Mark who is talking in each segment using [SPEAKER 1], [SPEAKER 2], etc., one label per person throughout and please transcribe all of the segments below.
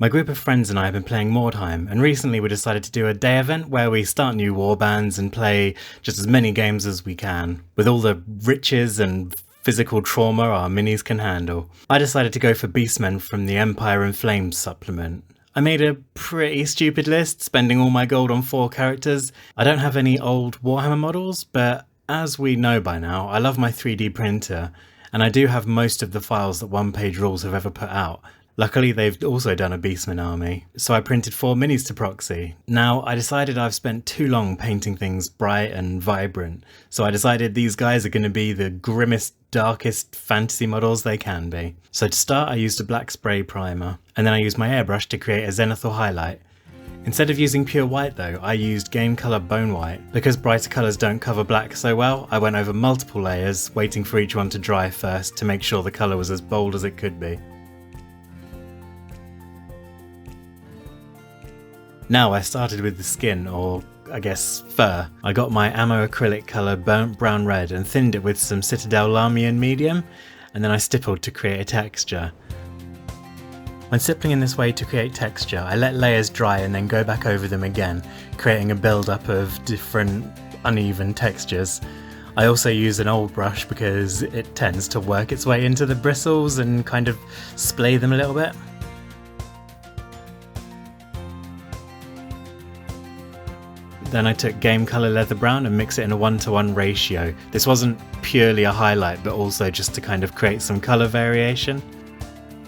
[SPEAKER 1] My group of friends and I have been playing Mordheim, and recently we decided to do a day event where we start new warbands and play just as many games as we can, with all the riches and physical trauma our minis can handle. I decided to go for Beastmen from the Empire in Flames supplement. I made a pretty stupid list, spending all my gold on 4 characters. I don't have any old Warhammer models, but as we know by now, I love my 3D printer, and I do have most of the files that One Page Rules have ever put out. Luckily, they've also done a Beastman army, so I printed 4 minis to proxy. Now, I decided I've spent too long painting things bright and vibrant, so I decided these guys are going to be the grimmest, darkest fantasy models they can be. So to start, I used a black spray primer, and then I used my airbrush to create a zenithal highlight. Instead of using pure white though, I used game colour bone white. Because brighter colours don't cover black so well, I went over multiple layers, waiting for each one to dry first to make sure the colour was as bold as it could be. Now I started with the skin, or I guess fur. I got my ammo acrylic colour burnt brown red and thinned it with some Citadel Lamian medium, and then I stippled to create a texture. When stippling in this way to create texture, I let layers dry and then go back over them again, creating a build-up of different uneven textures. I also use an old brush because it tends to work its way into the bristles and kind of splay them a little bit. Then I took game colour leather brown and mixed it in a 1:1 ratio. This wasn't purely a highlight, but also just to kind of create some colour variation.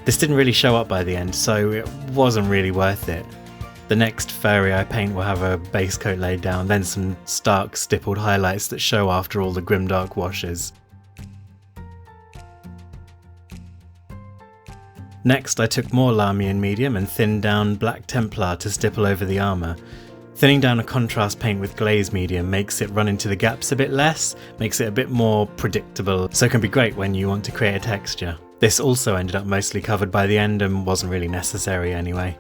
[SPEAKER 1] This didn't really show up by the end, so it wasn't really worth it. The next furry I paint will have a base coat laid down, then some stark stippled highlights that show after all the Grimdark washes. Next I took more Lamian medium and thinned down black Templar to stipple over the armour. Thinning down a contrast paint with glaze medium makes it run into the gaps a bit less, makes it a bit more predictable, so it can be great when you want to create a texture. This also ended up mostly covered by the end and wasn't really necessary anyway.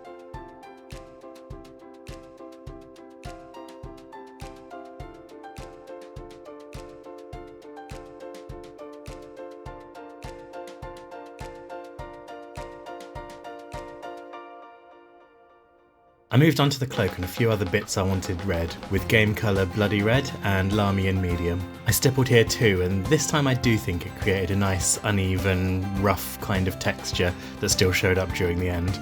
[SPEAKER 1] I moved on to the cloak and a few other bits I wanted red, with game colour bloody red and Lamian medium. I stippled here too, and this time I do think it created a nice uneven, rough kind of texture that still showed up during the end.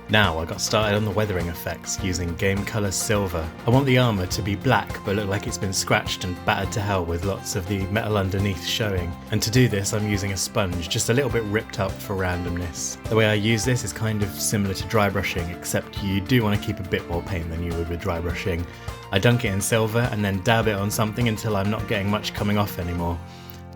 [SPEAKER 1] Now I got started on the weathering effects using game colour silver. I want the armour to be black but look like it's been scratched and battered to hell with lots of the metal underneath showing. And to do this I'm using a sponge, just a little bit ripped up for randomness. The way I use this is kind of similar to dry brushing, except you do want to keep a bit more paint than you would with dry brushing. I dunk it in silver and then dab it on something until I'm not getting much coming off anymore.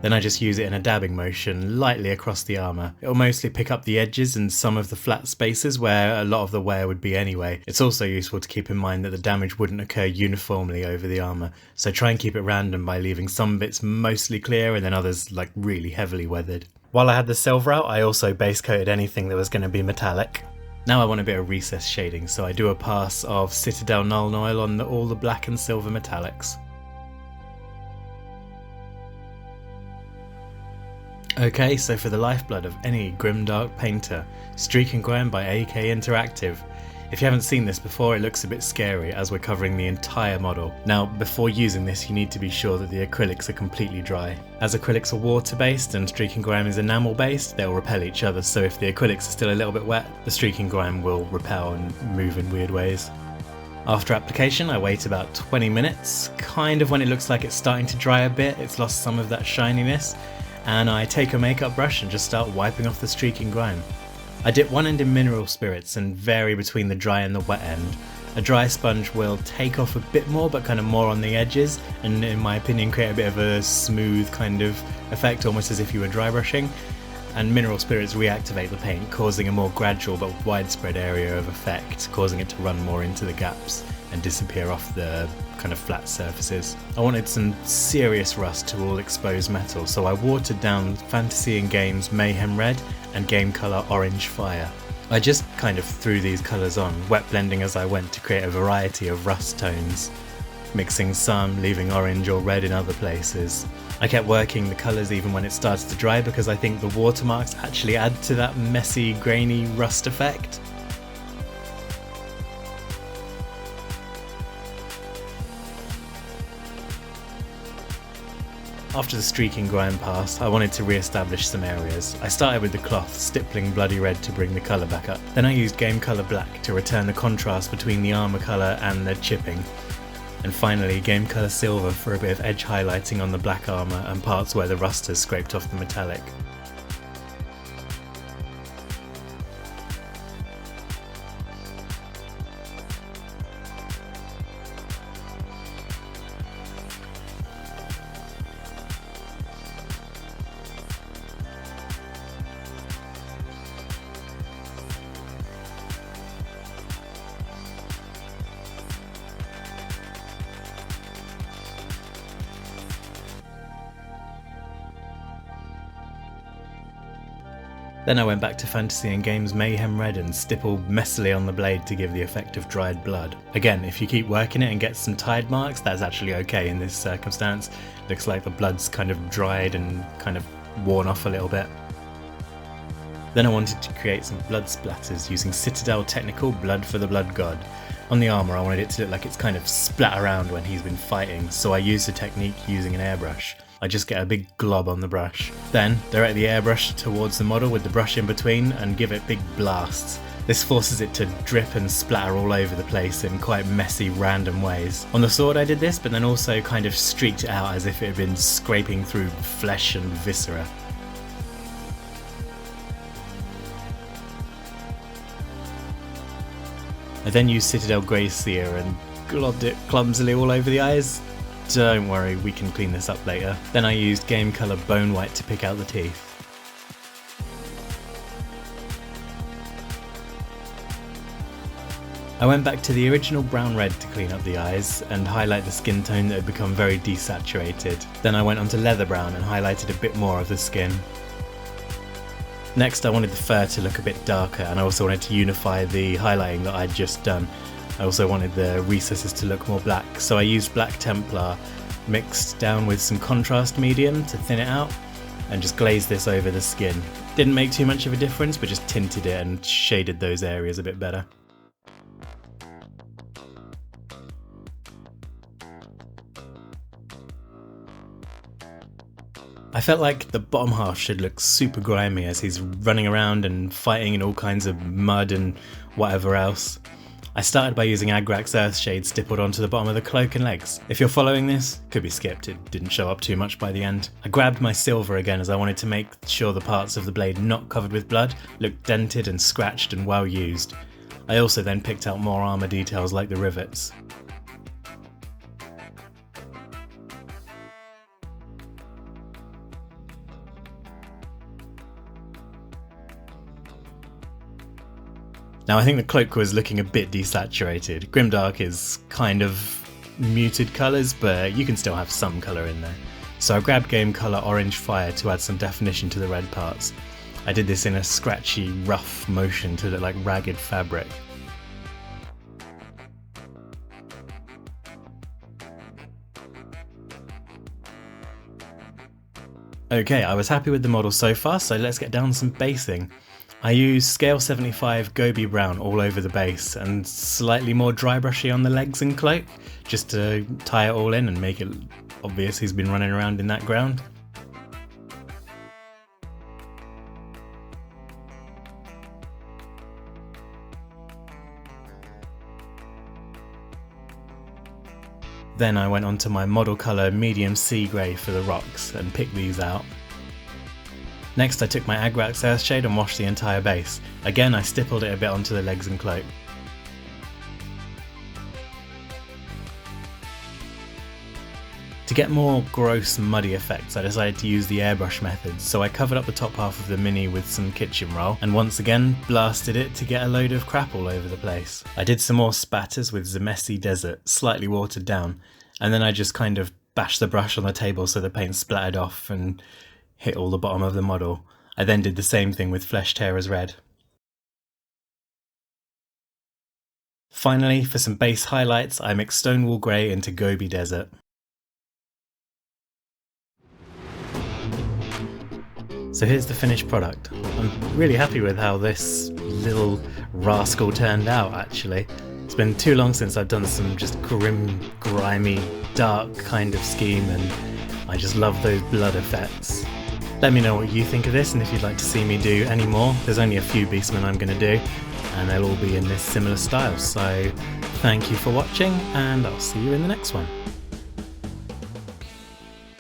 [SPEAKER 1] Then I just use it in a dabbing motion lightly across the armour. It will mostly pick up the edges and some of the flat spaces where a lot of the wear would be anyway. It's also useful to keep in mind that the damage wouldn't occur uniformly over the armour, so try and keep it random by leaving some bits mostly clear and then others like really heavily weathered. While I had the silver out, I also base coated anything that was going to be metallic. Now I want a bit of recessed shading, so I do a pass of Citadel Null Oil on all the black and silver metallics. Okay, so for the lifeblood of any Grimdark painter, Streak and Grime by AK Interactive. If you haven't seen this before, it looks a bit scary as we're covering the entire model. Now, before using this, you need to be sure that the acrylics are completely dry. As acrylics are water-based and Streak and Grime is enamel-based, they'll repel each other, so if the acrylics are still a little bit wet, the Streak and Grime will repel and move in weird ways. After application, I wait about 20 minutes, kind of when it looks like it's starting to dry a bit, it's lost some of that shininess, and I take a makeup brush and just start wiping off the Streak and Grime. I dip one end in mineral spirits and vary between the dry and the wet end. A dry sponge will take off a bit more, but kind of more on the edges, and in my opinion create a bit of a smooth kind of effect, almost as if you were dry brushing. And mineral spirits reactivate the paint, causing a more gradual but widespread area of effect, causing it to run more into the gaps and disappear off the kind of flat surfaces. I wanted some serious rust to all exposed metal, so I watered down Fantasy and Games Mayhem Red and Game Colour Orange Fire. I just kind of threw these colours on, wet blending as I went to create a variety of rust tones. mixing some, leaving orange or red in other places. I kept working the colours even when it started to dry because I think the watermarks actually add to that messy, grainy rust effect. After the streaking grime pass, I wanted to re-establish some areas. I started with the cloth, stippling bloody red to bring the colour back up. Then I used game colour black to return the contrast between the armour colour and the chipping. And finally game colour silver for a bit of edge highlighting on the black armour and parts where the rust has scraped off the metallic. Then I went back to Fantasy and Games Mayhem Red and stippled messily on the blade to give the effect of dried blood. Again, if you keep working it and get some tide marks, that's actually okay in this circumstance. Looks like the blood's kind of dried and kind of worn off a little bit. Then I wanted to create some blood splatters using Citadel Technical Blood for the Blood God. On the armour I wanted it to look like it's kind of splat around when he's been fighting, so I used the technique using an airbrush. I just get a big glob on the brush. Then direct the airbrush towards the model with the brush in between and give it big blasts. This forces it to drip and splatter all over the place in quite messy random ways. On the sword I did this, but then also kind of streaked it out as if it had been scraping through flesh and viscera. I then used Citadel Grey Seer and globbed it clumsily all over the eyes. Don't worry, we can clean this up later. Then I used Game Colour Bone White to pick out the teeth. I went back to the original brown red to clean up the eyes and highlight the skin tone that had become very desaturated. Then I went onto leather brown and highlighted a bit more of the skin. Next I wanted the fur to look a bit darker, and I also wanted to unify the highlighting that I'd just done. I also wanted the recesses to look more black, so I used Black Templar mixed down with some contrast medium to thin it out and just glazed this over the skin. Didn't make too much of a difference, but just tinted it and shaded those areas a bit better. I felt like the bottom half should look super grimy as he's running around and fighting in all kinds of mud and whatever else. I started by using Agrax Earthshade stippled onto the bottom of the cloak and legs. If you're following this, could be skipped, it didn't show up too much by the end. I grabbed my silver again as I wanted to make sure the parts of the blade not covered with blood looked dented and scratched and well used. I also then picked out more armour details like the rivets. Now I think the cloak was looking a bit desaturated. Grimdark is kind of muted colours, but you can still have some colour in there. So I grabbed Game Colour Orange Fire to add some definition to the red parts. I did this in a scratchy, rough motion to look like ragged fabric. Okay, I was happy with the model so far, so let's get down to some basing. I used Scale 75 Gobi Brown all over the base and slightly more dry brushy on the legs and cloak, just to tie it all in and make it obvious he's been running around in that ground. Then I went on to my model colour medium sea grey for the rocks and picked these out. Next I took my Agrax Earthshade and washed the entire base. Again I stippled it a bit onto the legs and cloak. To get more gross muddy effects I decided to use the airbrush method, so I covered up the top half of the Mini with some kitchen roll and once again blasted it to get a load of crap all over the place. I did some more spatters with Zemesi Desert, slightly watered down, and then I just kind of bashed the brush on the table so the paint splattered off and hit all the bottom of the model. I then did the same thing with Flesh Tearers Red. Finally, for some base highlights, I mixed Stonewall Grey into Gobi Desert. So here's the finished product. I'm really happy with how this little rascal turned out, actually. It's been too long since I've done some just grim, grimy, dark kind of scheme, and I just love those blood effects. Let me know what you think of this, and if you'd like to see me do any more. There's only a few Beastmen I'm going to do, and they'll all be in this similar style. So thank you for watching, and I'll see you in the next one.